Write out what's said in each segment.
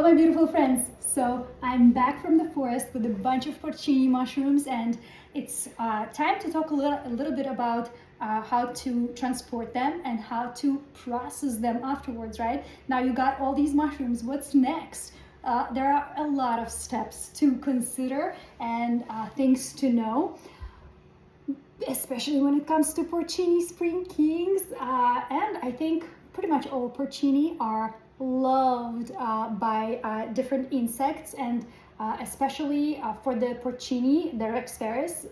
Hello my beautiful friends. So I'm back from the forest with a bunch of porcini mushrooms, and it's time to talk a little bit about how to transport them and how to process them afterwards, right? Now you got all these mushrooms, what's next? There are a lot of steps to consider and things to know, especially when it comes to porcini spring kings, and I think pretty much all porcini are loved by different insects, and especially for the porcini, the Rex Ferris,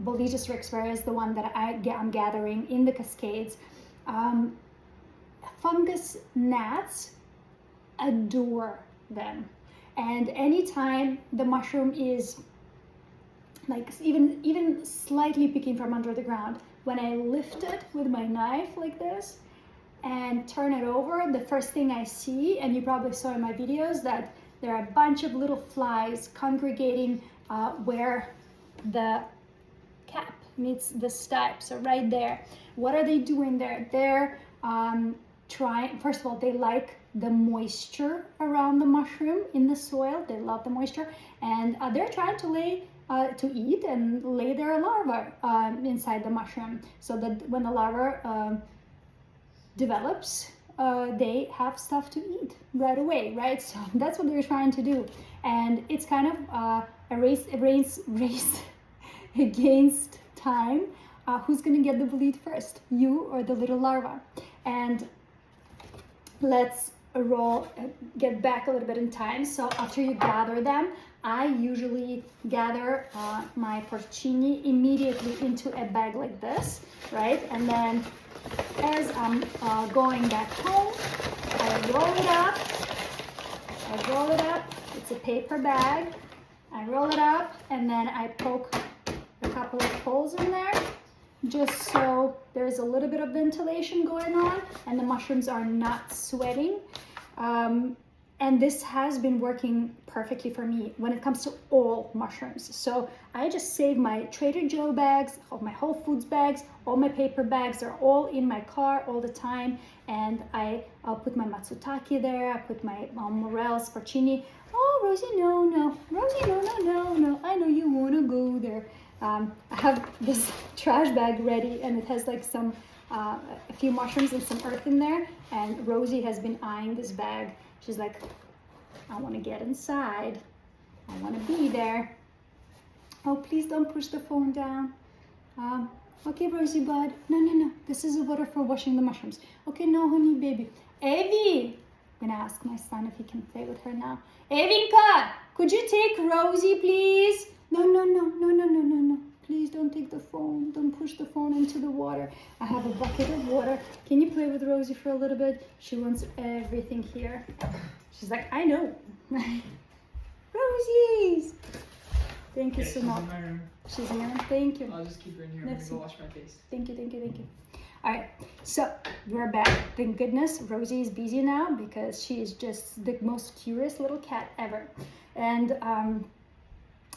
Boletus Rex Ferris, the one that I'm gathering in the Cascades. Fungus gnats adore them, and anytime the mushroom is like even slightly peeking from under the ground, when I lift it with my knife like this and turn it over, the first thing I see, and you probably saw in my videos, that there are a bunch of little flies congregating where the cap meets the stipe, so right there. What are they doing there? They're trying, first of all, they like the moisture around the mushroom in the soil. They love the moisture, and they're trying to eat and lay their larva inside the mushroom, so that when the larva develops, they have stuff to eat right away, right? So that's what they're trying to do, and it's kind of a race against time. Who's gonna get the bolete first, you or the little larva? And let's get back a little bit in time. So after you gather them, I usually gather my porcini immediately into a bag like this, right? And then as I'm going back home, I roll it up. It's a paper bag. I roll it up, and then I poke a couple of holes in there, just so there's a little bit of ventilation going on and the mushrooms are not sweating. And this has been working perfectly for me when it comes to all mushrooms. So I just save my Trader Joe bags, all my Whole Foods bags, all my paper bags are all in my car all the time. And I'll put my Matsutake there, I put my Morels, Porcini. Oh, Rosie, no. Rosie, no. I know you wanna go there. I have this trash bag ready, and it has like some, a few mushrooms and some earth in there. And Rosie has been eyeing this bag. She's like, I want to get inside. I want to be there. Oh, please don't push the phone down. Okay, Rosie bud. No. This is the water for washing the mushrooms. Okay, no, honey, baby. Evie! I'm going to ask my son if he can play with her now. Evinka, could you take Rosie, please? No. Please don't take the phone. Don't push the phone into the water. I have a bucket of water. Can you play with Rosie for a little bit? She wants everything here. She's like, I know. Rosie's. Thank you so much. She's in my room. Thank you. I'll just keep her in here. I'm gonna go wash my face. Thank you. All right, so we're back. Thank goodness Rosie is busy now, because she is just the most curious little cat ever. And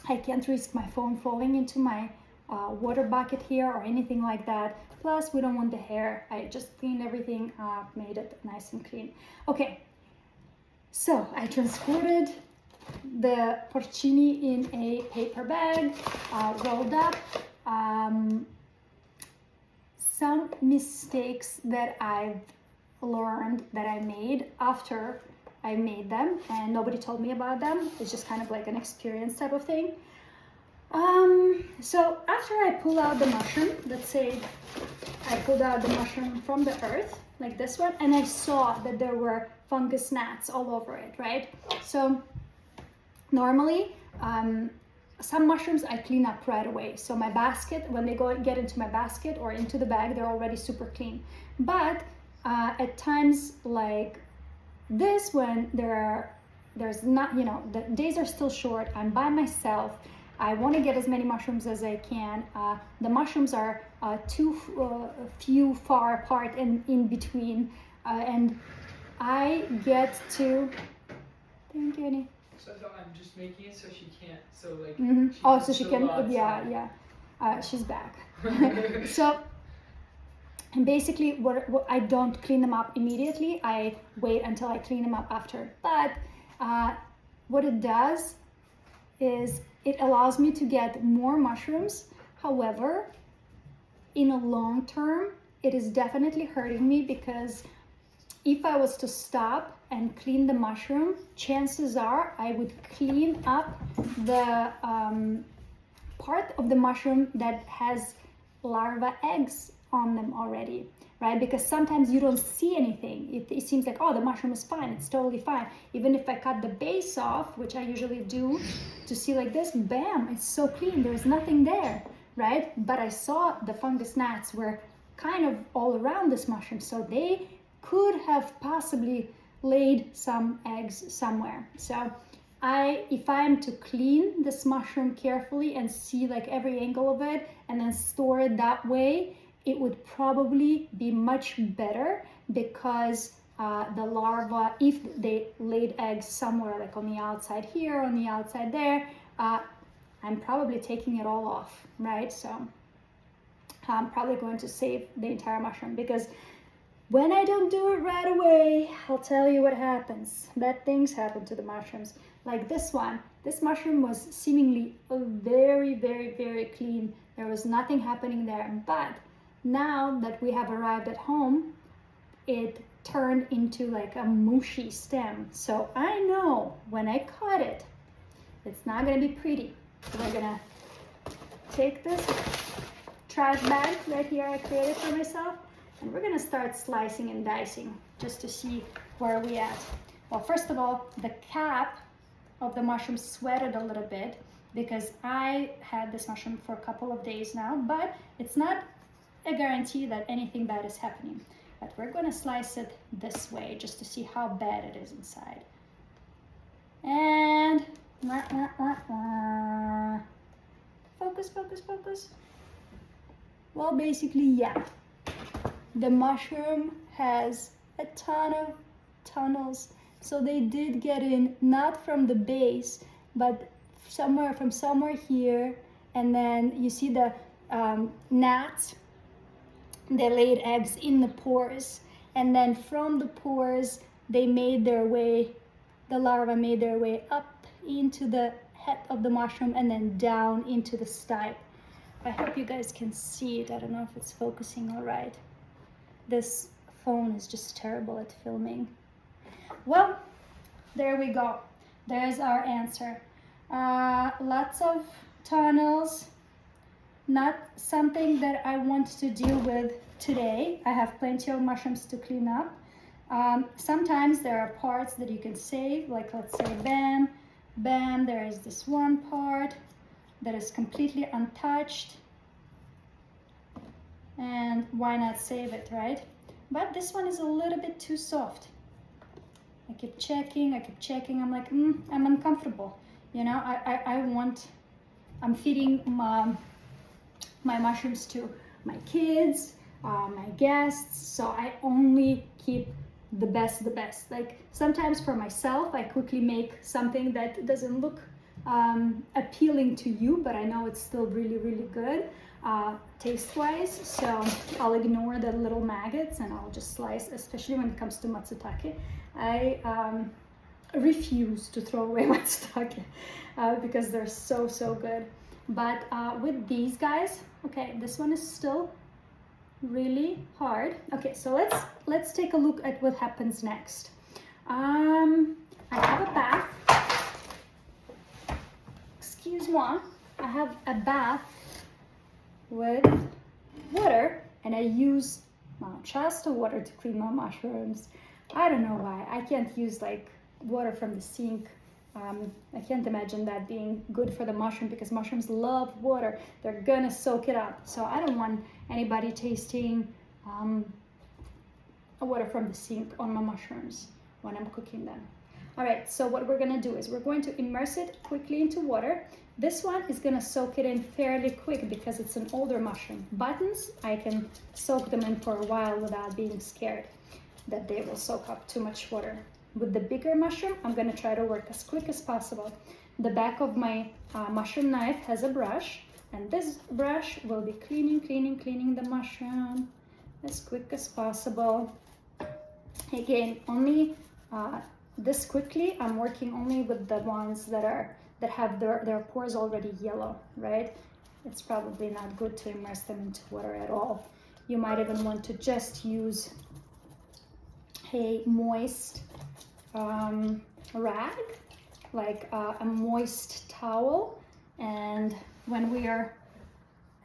I can't risk my phone falling into my water bucket here or anything like that. Plus, we don't want the hair. I just cleaned everything up, made it nice and clean. Okay, so I transported the porcini in a paper bag, rolled up. Some mistakes that I've learned that I made after I made them, and nobody told me about them. It's just kind of like an experience type of thing. So after I pull out the mushroom, let's say I pulled out the mushroom from the earth, like this one, and I saw that there were fungus gnats all over it, right? So normally, some mushrooms I clean up right away. So my basket, when they get into my basket or into the bag, they're already super clean. But at times like this, when there's not, the days are still short, I'm by myself, I want to get as many mushrooms as I can. The mushrooms are too few far apart and in between, and I get to, thank you, Annie. So I'm just making it so she can't, so like. Oh, so she can, yeah. She's back. So And basically, what I don't clean them up immediately. I wait until I clean them up after. But what it does is it allows me to get more mushrooms. However, in a long term, it is definitely hurting me, because if I was to stop and clean the mushroom, chances are I would clean up the part of the mushroom that has larva eggs on them already, right? Because sometimes you don't see anything. It seems like, oh, the mushroom is fine, it's totally fine. Even if I cut the base off, which I usually do, to see like this, bam, it's so clean, there's nothing there, right? But I saw the fungus gnats were kind of all around this mushroom, so they could have possibly laid some eggs somewhere. So if I'm to clean this mushroom carefully and see like every angle of it and then store it that way, it would probably be much better, because the larva, if they laid eggs somewhere like on the outside here, on the outside there, I'm probably taking it all off, right? So I'm probably going to save the entire mushroom, because when I don't do it right away, I'll tell you what happens. Bad things happen to the mushrooms. Like this one. This mushroom was seemingly very, very, very clean. There was nothing happening there. But now that we have arrived at home, it turned into like a mushy stem. So I know when I cut it, it's not gonna be pretty. So we're gonna take this trash bag right here I created for myself, and we're gonna start slicing and dicing just to see where we at. Well, first of all, the cap of the mushroom sweated a little bit because I had this mushroom for a couple of days now, but it's not a guarantee that anything bad is happening. But we're gonna slice it this way just to see how bad it is inside. And focus, focus, focus. Well, basically, yeah. The mushroom has a ton of tunnels, so they did get in, not from the base, but from somewhere here. And then you see the gnats, they laid eggs in the pores, and then from the pores they made their way, the larvae made their way up into the head of the mushroom and then down into the stipe. I hope you guys can see it. I don't know if it's focusing all right. This phone is just terrible at filming. Well, there we go. There's our answer. Lots of tunnels. Not something that I want to deal with today. I have plenty of mushrooms to clean up. Sometimes there are parts that you can save, like let's say bam, bam, there is this one part that is completely untouched. And why not save it, right? But this one is a little bit too soft. I keep checking, I'm like, I'm uncomfortable. You know, I'm feeding my mushrooms to my kids, my guests, so I only keep the best. Like sometimes for myself, I quickly make something that doesn't look appealing to you, but I know it's still really, really good taste-wise, so I'll ignore the little maggots and I'll just slice, especially when it comes to matsutake. I refuse to throw away matsutake because they're so, so good. But with these guys, okay, this one is still really hard. Okay, so let's take a look at what happens next. I have a bath. Excuse me. I have a bath with water, and I use Shasta water to clean my mushrooms. I don't know why. I can't use like water from the sink. I can't imagine that being good for the mushroom, because mushrooms love water. They're gonna soak it up. So I don't want anybody tasting water from the sink on my mushrooms when I'm cooking them. All right, so what we're gonna do is we're going to immerse it quickly into water. This one is gonna soak it in fairly quick because it's an older mushroom. Buttons, I can soak them in for a while without being scared that they will soak up too much water. With the bigger mushroom, I'm gonna try to work as quick as possible. The back of my mushroom knife has a brush, and this brush will be cleaning the mushroom as quick as possible. Again, only this quickly, I'm working only with the ones that have their pores already yellow, right? It's probably not good to immerse them into water at all. You might even want to just use a moist rag, like a moist towel. And when we are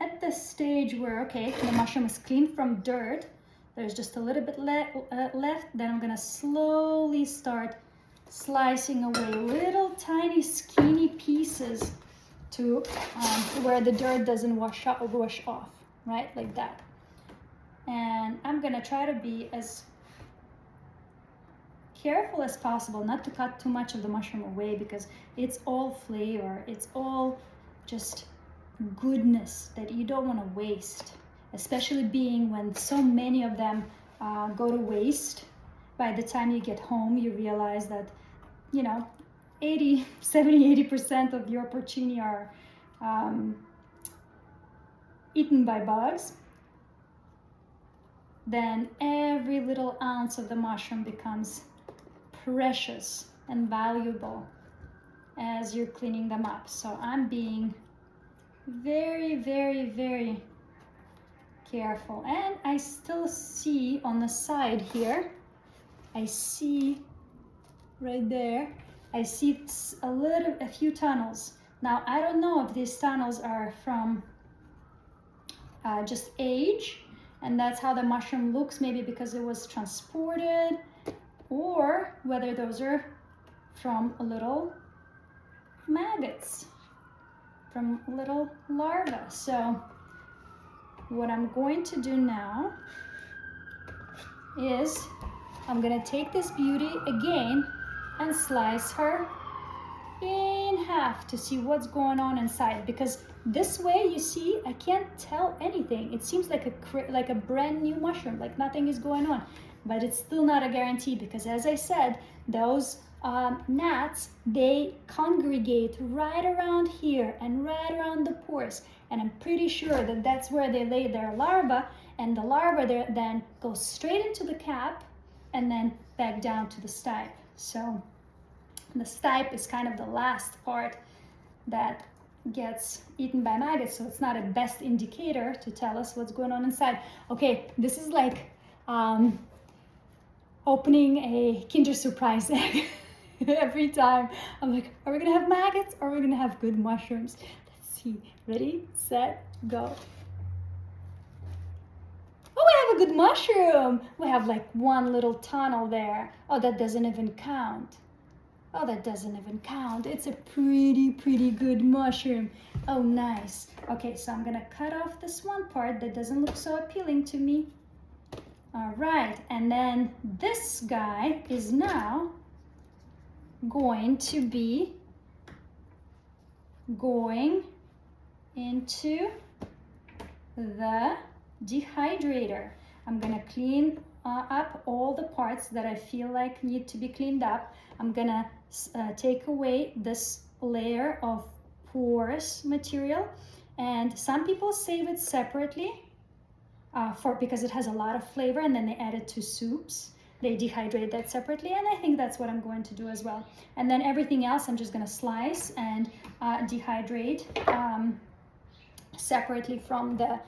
at the stage where, okay, the mushroom is clean from dirt, there's just a little bit left, then I'm gonna slowly start slicing away little tiny skinny pieces to where the dirt doesn't wash off, right, like that. And I'm gonna try to be as careful as possible not to cut too much of the mushroom away, because it's all flavor, it's all just goodness that you don't want to waste, especially being when so many of them go to waste. By the time you get home, you realize that, you know, 80% of your porcini are eaten by bugs. Then every little ounce of the mushroom becomes precious and valuable as you're cleaning them up. So I'm being very, very, very careful. And I still see on the side here, I see right there, I see a few tunnels. Now I don't know if these tunnels are from just age, and that's how the mushroom looks, maybe because it was transported, or whether those are from little maggots, from little larvae. So what I'm going to do now is I'm gonna take this beauty again and slice her in half to see what's going on inside, because this way, you see, I can't tell anything. It seems like a brand new mushroom, like nothing is going on, but it's still not a guarantee, because as I said, those gnats, they congregate right around here and right around the pores, and I'm pretty sure that that's where they lay their larva, and the larva then goes straight into the cap and then back down to the stipe. So the stipe is kind of the last part that gets eaten by maggots, so it's not a best indicator to tell us what's going on inside. Okay, this is like opening a Kinder Surprise egg. Every time I'm like, are we gonna have maggots or are we gonna have good mushrooms? Let's see. Ready, set, go. Oh, we have a good mushroom. We have like one little tunnel there. Oh, that doesn't even count. Oh, that doesn't even count. It's a pretty good mushroom. Oh, nice. Okay, so I'm gonna cut off this one part that doesn't look so appealing to me. All right, and then this guy is now going to be going into the dehydrator. I'm gonna clean up all the parts that I feel like need to be cleaned up. I'm gonna take away this layer of porous material, and some people save it separately because it has a lot of flavor, and then they add it to soups. They dehydrate that separately, and I think that's what I'm going to do as well. And then everything else I'm just gonna slice and dehydrate separately from the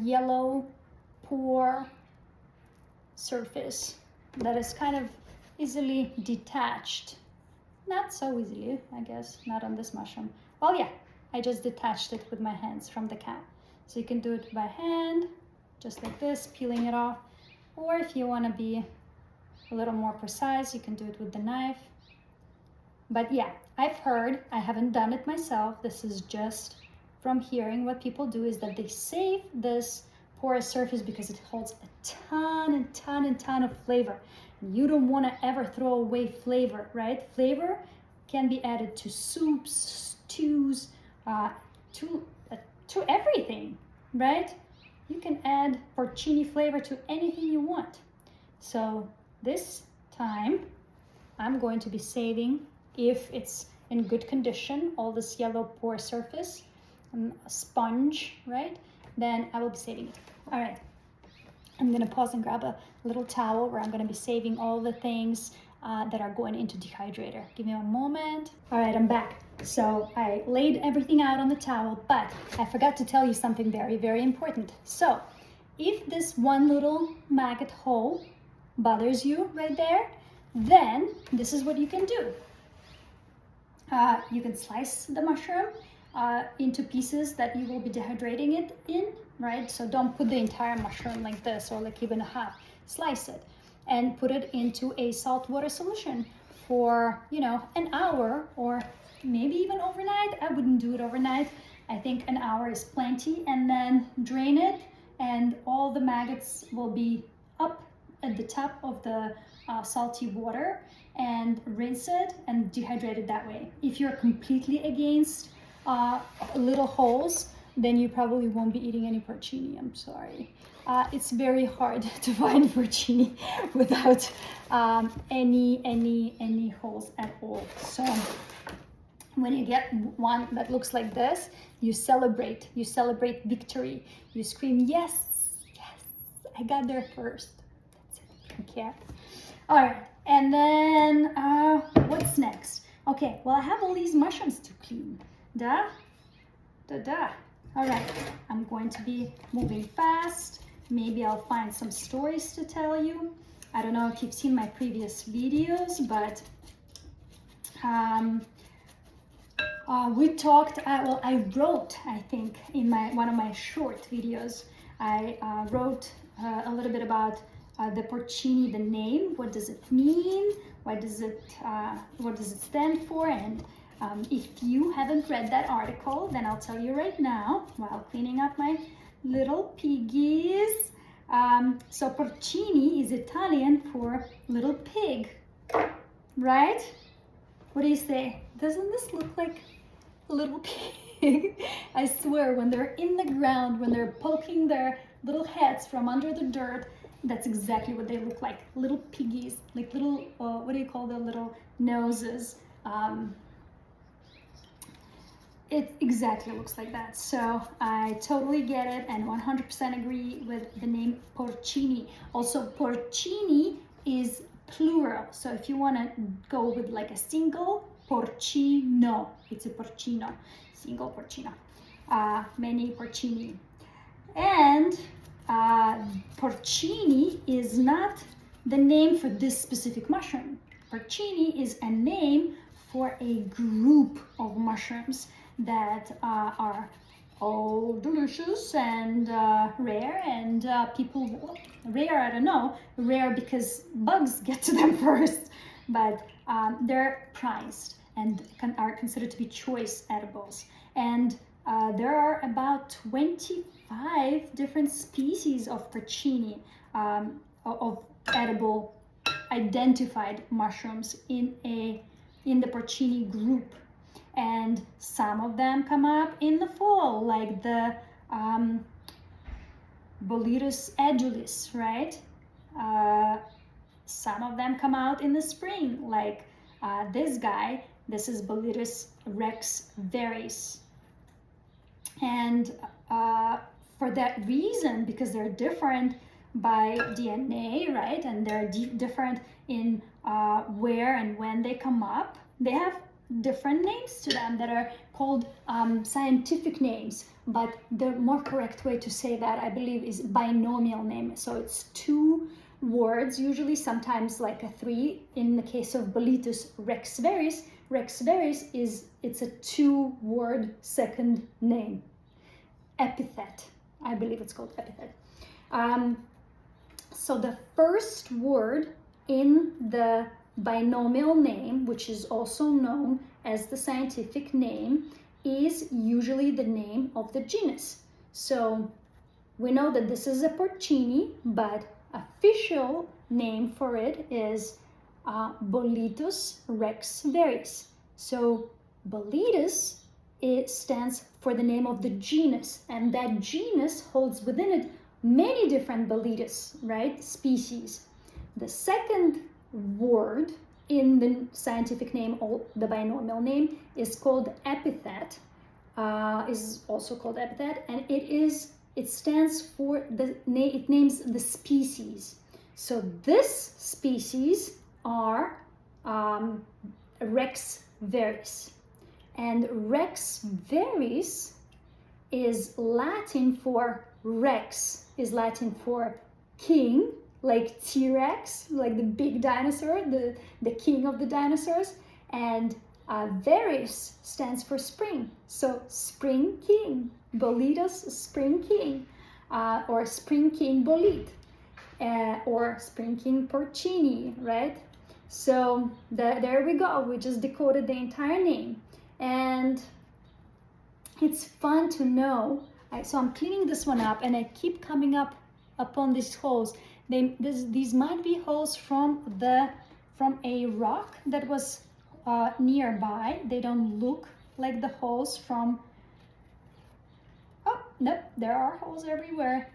yellow pore surface that is kind of easily detached. Not so easily, I guess, not on this mushroom. Oh yeah, I just detached it with my hands from the cap. So you can do it by hand, just like this, peeling it off. Or if you want to be a little more precise, you can do it with the knife. But yeah, I've heard, I haven't done it myself, this is just from hearing what people do, is that they save this porous surface because it holds a ton of flavor. You don't want to ever throw away flavor, right? Flavor can be added to soups, stews, to everything, right? You can add porcini flavor to anything you want. So this time I'm going to be saving, if it's in good condition, all this yellow pore surface, a sponge, right? Then I will be saving it. All right, I'm gonna pause and grab a little towel where I'm gonna be saving all the things that are going into dehydrator. Give me a moment. All right, I'm back. So I laid everything out on the towel, but I forgot to tell you something very, very important. So if this one little maggot hole bothers you right there, then this is what you can do. You can slice the mushroom into pieces that you will be dehydrating it in, right? So don't put the entire mushroom like this or like even a half. Slice it and put it into a salt water solution for, you know, an hour or maybe even overnight. I wouldn't do it overnight. I think an hour is plenty, and then drain it, and all the maggots will be up at the top of the salty water, and rinse it and dehydrate it that way. If you're completely against little holes, then you probably won't be eating any porcini. I'm sorry. It's very hard to find porcini without any holes at all. So when you get one that looks like this, you celebrate victory. You scream, yes, yes, I got there first. That's it. Okay. All right, and then what's next? Okay, well, I have all these mushrooms to clean. All right, I'm going to be moving fast. Maybe I'll find some stories to tell you. I don't know if you've seen my previous videos, but we talked, well, I wrote, I think, in one of my short videos, I wrote a little bit about the porcini, the name. What does it mean? What does it stand for? And if you haven't read that article, then I'll tell you right now while cleaning up my little piggies. So porcini is Italian for little pig, right? What do you say? Doesn't this look like a little pig? I swear, when they're in the ground, when they're poking their little heads from under the dirt, that's exactly what they look like. Little piggies, like little, what do you call the little noses? It exactly looks like that. So I totally get it and 100% agree with the name porcini. Also, porcini is plural. So if you want to go with like a single, porcino, it's a porcino, single porcino, many porcini. And porcini is not the name for this specific mushroom. Porcini is a name for a group of mushrooms that are all delicious and rare, and people, well, rare, I don't know, rare because bugs get to them first, but they're prized and are considered to be choice edibles. And there are about 25 different species of porcini, of edible identified mushrooms in the porcini group. And some of them come up in the fall, like the Boletus edulis, right? Some of them come out in the spring, like this guy. This is Boletus rex veris. And for that reason, because they're different by DNA, right? And they're different in where and when they come up, they have different names to them that are called scientific names, but the more correct way to say that, I believe, is binomial name. So it's two words, usually, sometimes like a three. In the case of Boletus rex veris, it's a two-word second name, epithet. I believe it's called epithet. So the first word in the binomial name, which is also known as the scientific name, is usually the name of the genus. So we know that this is a porcini, but official name for it is Boletus rex veris. So Boletus, it stands for the name of the genus, and that genus holds within it many different Boletus, right, species. The second word in the scientific name, or the binomial name, is called epithet, is also called epithet, and it stands for it names the species. So this species are Rex veris. And Rex veris is Latin for Rex, is Latin for king, like T-Rex, like the big dinosaur, the king of the dinosaurs. And veris stands for spring. So spring king, Boletus spring king, or spring king Bolete, or spring king Porcini, right? So there we go. We just decoded the entire name. And it's fun to know. So I'm cleaning this one up, and I keep coming up upon these holes. These might be holes from a rock that was nearby. They don't look like the holes from. Oh nope, there are holes everywhere.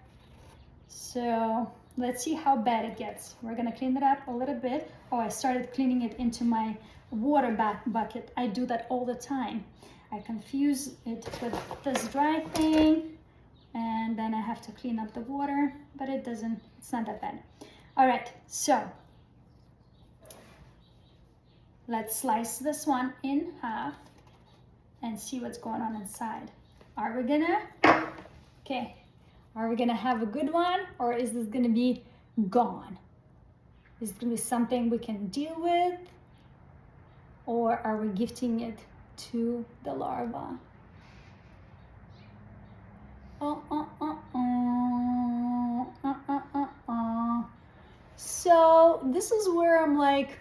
So let's see how bad it gets. We're gonna clean it up a little bit. Oh, I started cleaning it into my water bucket. I do that all the time. I confuse it with this dry thing, and then I have to clean up the water, but it's not that bad. All right, so let's slice this one in half and see what's going on inside. Are we gonna have a good one, or is this gonna be gone? Is it gonna be something we can deal with, or are we gifting it to the larva? So this is where I'm like,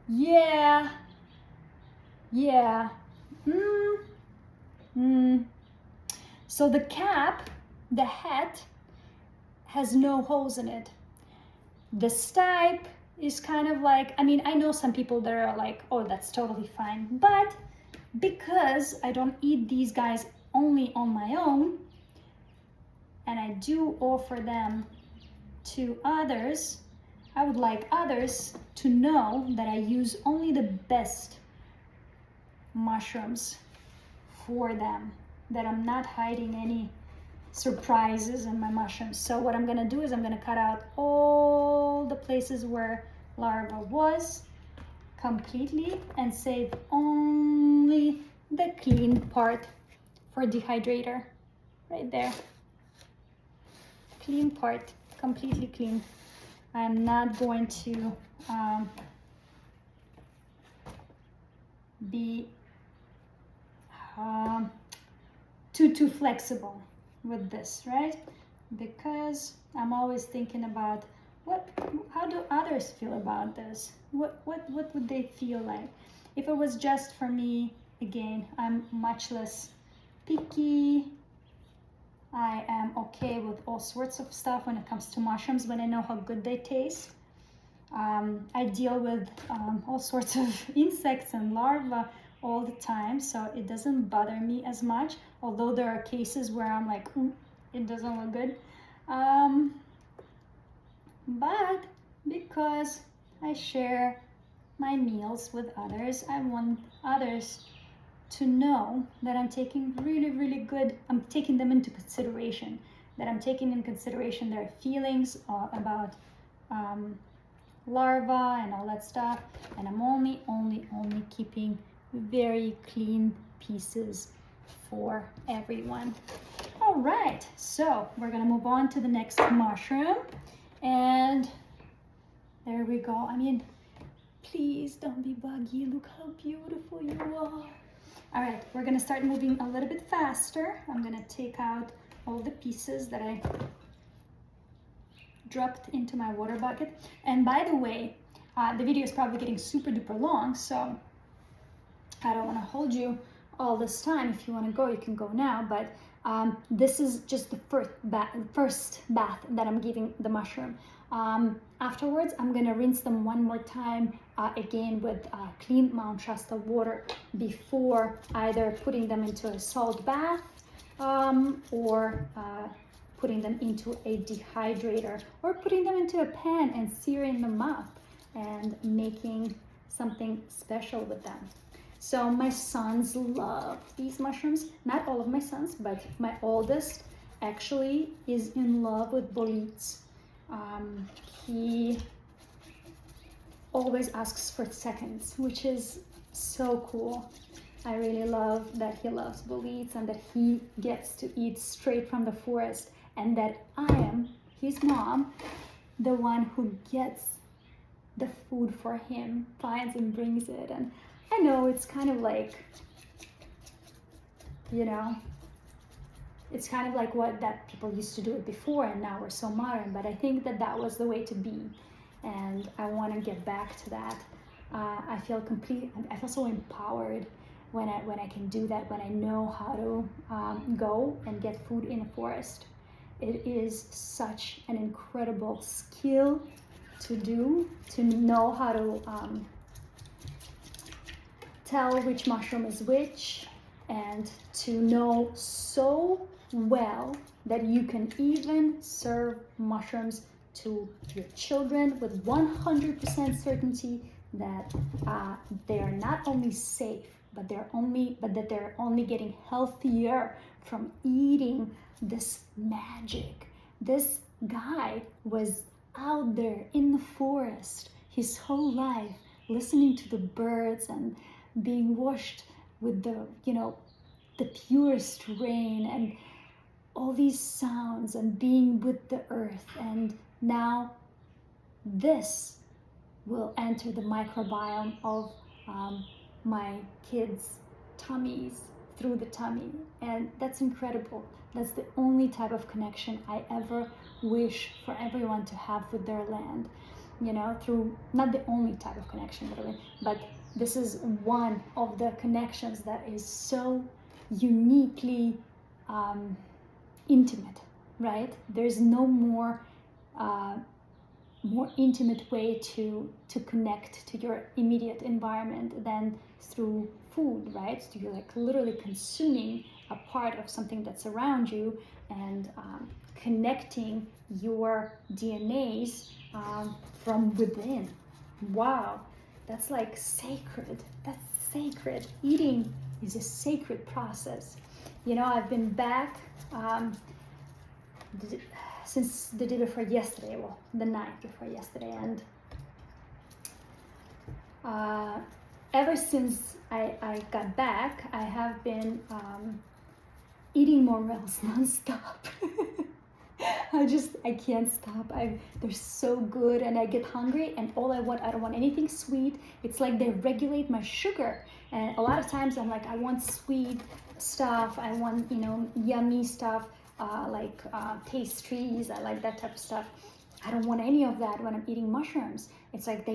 yeah. So the cap, the hat, has no holes in it. The stipe is kind of like, I mean, I know some people that are like, oh, that's totally fine. But because I don't eat these guys only on my own, and I do offer them to others, I would like others to know that I use only the best mushrooms for them, that I'm not hiding any surprises in my mushrooms. So what I'm gonna do is I'm gonna cut out all the places where larva was completely and save only the clean part for dehydrator right there. Clean part, completely clean. I'm not going to be too flexible with this, right? Because I'm always thinking about how do others feel about this? What would they feel like? If it was just for me, again, I'm much less picky. I am okay with all sorts of stuff when it comes to mushrooms, when I know how good they taste. I deal with all sorts of insects and larvae all the time, so it doesn't bother me as much, although there are cases where I'm like, it doesn't look good. But because I share my meals with others, I want others to know that I'm taking really good, I'm taking them into consideration, that I'm taking in consideration their feelings about larvae and all that stuff, and I'm only keeping very clean pieces for everyone. All right, so we're gonna move on to the next mushroom, and there we go. I mean, please don't be buggy. Look how beautiful you are. All right, we're gonna start moving a little bit faster. I'm gonna take out all the pieces that I dropped into my water bucket. And by the way, the video is probably getting super duper long, so I don't want to hold you all this time. If you want to go, you can go now, but this is just the first bath that I'm giving the mushroom. Afterwards, I'm gonna rinse them one more time again with clean Mount Shasta water before either putting them into a salt bath or putting them into a dehydrator, or putting them into a pan and searing them up and making something special with them. So my sons love these mushrooms. Not all of my sons, but my oldest actually is in love with boletes. He always asks for seconds, which is so cool. I really love that he loves boletes and that he gets to eat straight from the forest, and that I am, his mom, the one who gets the food for him, finds and brings it. And I know it's kind of like, you know, it's kind of like what that people used to do it before, and now we're so modern, but I think that that was the way to be, and I want to get back to that. I feel so empowered when I can do that, when I know how to go and get food in a forest. It is such an incredible skill to do, to know how to tell which mushroom is which, and to know so well that you can even serve mushrooms to your children with 100% certainty that they are not only safe, but that they're only getting healthier from eating this magic. This guy was out there in the forest his whole life, listening to the birds and being washed with the purest rain and all these sounds, and being with the earth. And now this will enter the microbiome of my kids' tummies, through the tummy, and that's incredible. That's the only type of connection I ever wish for everyone to have with their land, through, not the only type of connection, by the way, but this is one of the connections that is so uniquely intimate, right? There's no more intimate way to connect to your immediate environment than through food, right? So you're like literally consuming a part of something that's around you, and connecting your DNAs from within. Wow, that's like sacred. That's sacred. Eating is a sacred process. I've been back since the day before yesterday, well, the night before yesterday, and ever since I got back, I have been eating more meals nonstop. I can't stop. They're so good, and I get hungry, and I don't want anything sweet. It's like they regulate my sugar, and a lot of times I'm like, I want sweet stuff, I want yummy stuff, like pastries. I like that type of stuff. I don't want any of that when I'm eating mushrooms. It's like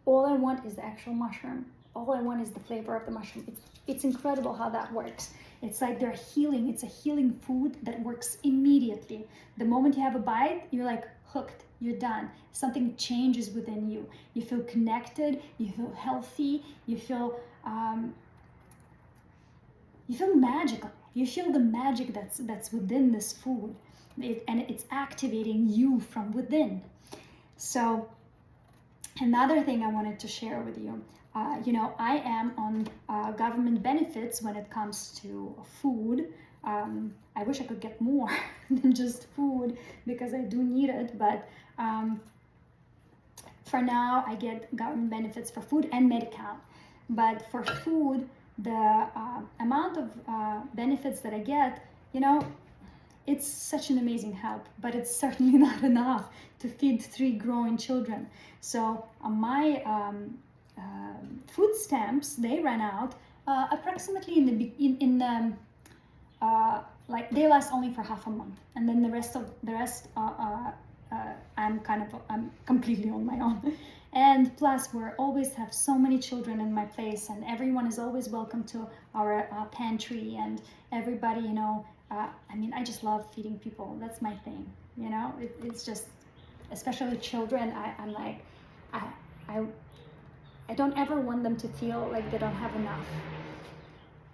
all I want is the actual mushroom. All I want is the flavor of the mushroom. It's incredible how that works. It's like they're healing. It's a healing food that works immediately. The moment you have a bite, you're like hooked. You're done. Something changes within you. You feel connected. You feel healthy. You feel magical. You feel the magic that's within this food, and it's activating you from within. So another thing I wanted to share with you, I am on government benefits when it comes to food. I wish I could get more than just food, because I do need it, but for now I get government benefits for food and Medi-Cal. But for food, the amount of benefits that I get, it's such an amazing help, but it's certainly not enough to feed 3 growing children. So my food stamps, they ran out approximately like they last only for half a month, and then the rest I'm completely on my own. And plus, we always have so many children in my place, and everyone is always welcome to our pantry, and everybody, I just love feeding people. That's my thing, it's just, especially children, I'm like, I don't ever want them to feel like they don't have enough.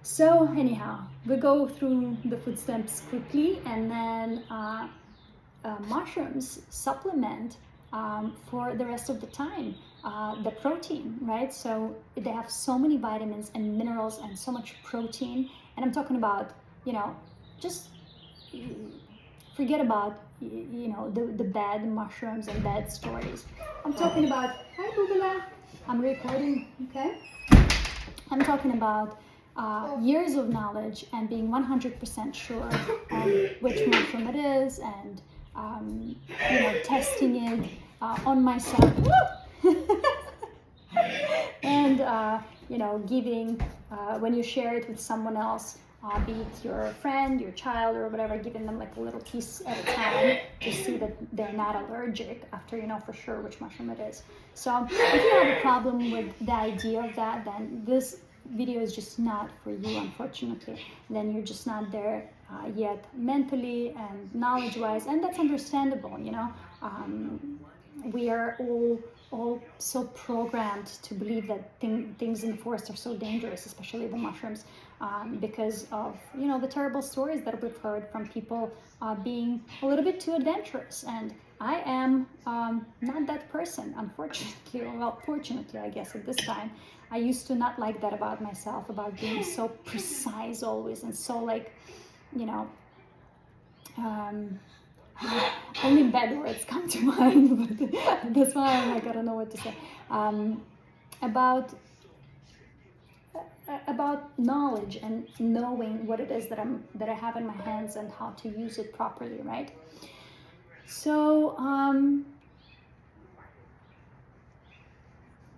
So anyhow, we go through the food stamps quickly, and then mushrooms supplement for the rest of the time the protein, right? So they have so many vitamins and minerals and so much protein, and I'm talking about, just forget about the bad mushrooms and bad stories. I'm talking about, hi Bubala, I'm recording, okay? I'm talking about years of knowledge and being 100% sure of which mushroom it is, and testing it on myself. And giving when you share it with someone else, be it your friend, your child, or whatever, giving them like a little piece at a time to see that they're not allergic after you know for sure which mushroom it is. So if you have a problem with the idea of that, then this video is just not for you, unfortunately. Then you're just not there yet mentally and knowledge-wise, and that's understandable. We are all so programmed to believe that things in the forest are so dangerous, especially the mushrooms, because of the terrible stories that we've heard from people being a little bit too adventurous. And I am not that person, unfortunately, or well, fortunately, I guess at this time. I used to not like that about myself, about being so precise always, and so like, only bad words come to mind, but that's why I'm like, I don't know what to say. About knowledge and knowing what it is that I have in my hands and how to use it properly, right? So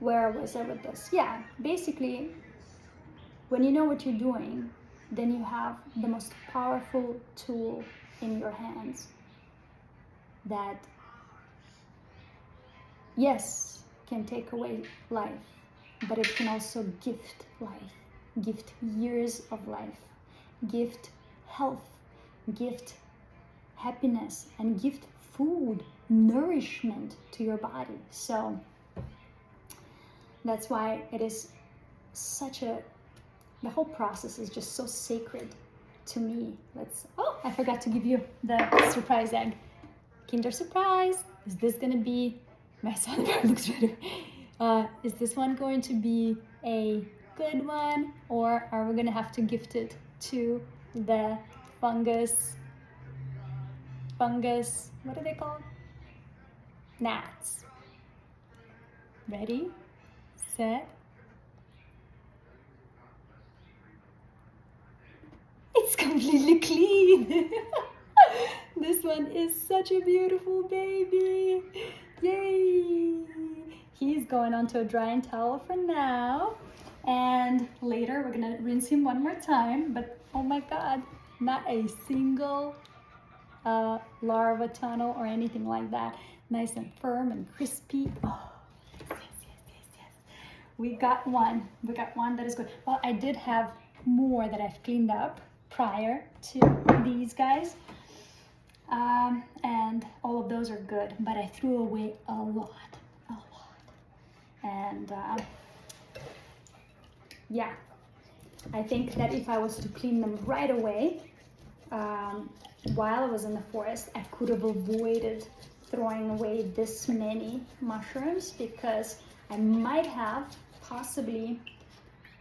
where was I with this? Yeah, basically, when you know what you're doing, then you have the most powerful tool in your hands that, yes, can take away life, but it can also gift life, gift years of life, gift health, gift happiness, and gift food, nourishment to your body. So that's why it is the whole process is just so sacred to me. I forgot to give you the surprise egg. Kinder surprise. Is this gonna be, my son looks better. Is this one going to be a good one, or are we gonna have to gift it to the fungus, what are they called? Gnats. Ready, set. It's completely clean. This one is such a beautiful baby. Yay! He's going onto a drying towel for now, and later we're gonna rinse him one more time. But oh my god, not a single larva tunnel or anything like that. Nice and firm and crispy. Oh, yes. We got one that is good. Well, I did have more that I've cleaned up prior to these guys, and all of those are good, but I threw away a lot, and yeah, I think that if I was to clean them right away while I was in the forest, I could have avoided throwing away this many mushrooms, because I might have possibly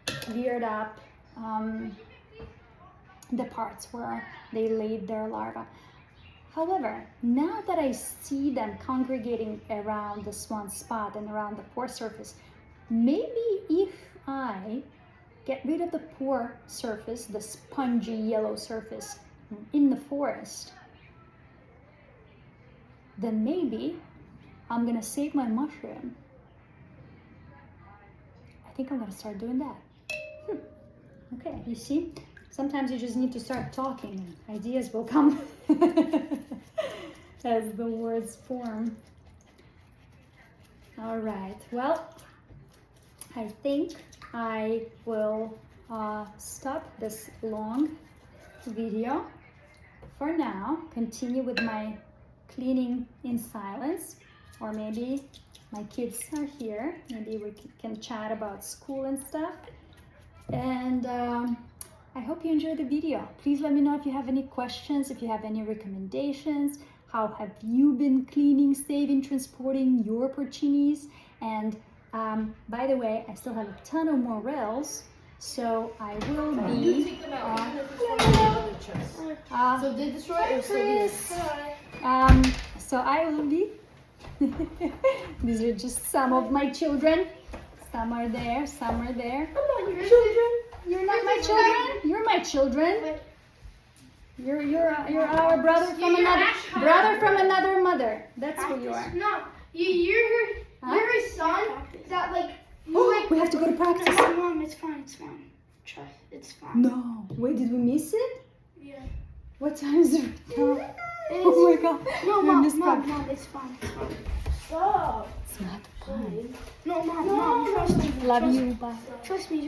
cleared up the parts where they laid their larvae. However, now that I see them congregating around this one spot and around the pore surface, maybe if I get rid of the pore surface, the spongy yellow surface in the forest, then maybe I'm gonna save my mushroom. I think I'm gonna start doing that. Okay, you see? Sometimes you just need to start talking and ideas will come as the words form. All right, well, I think I will stop this long video for now, continue with my cleaning in silence, or maybe my kids are here, maybe we can chat about school and stuff. And I hope you enjoyed the video. Please let me know if you have any questions, if you have any recommendations. How have you been cleaning, saving, transporting your porcinis? And by the way, I still have a ton of more rails, so I will be. So did this right or Chris. So I will be. These are just some of my children. Some are there, some are there. Come on, your children. You're not my children. You're my children. You're our brother from You're another actually- brother from another mother. That's who you are. No, you're his son. That like. Oh, we have to go to practice. No, Mom, it's fine. It's fine. Trust, it's fine. No. Wait, did we miss it? Yeah. What time is it now? Oh my god. No, We Mom, missed Mom, practice. Mom, it's fine. It's fine. Stop. It's not fun. No, Mom, Mom, trust me. Love you. Bye. Trust me, just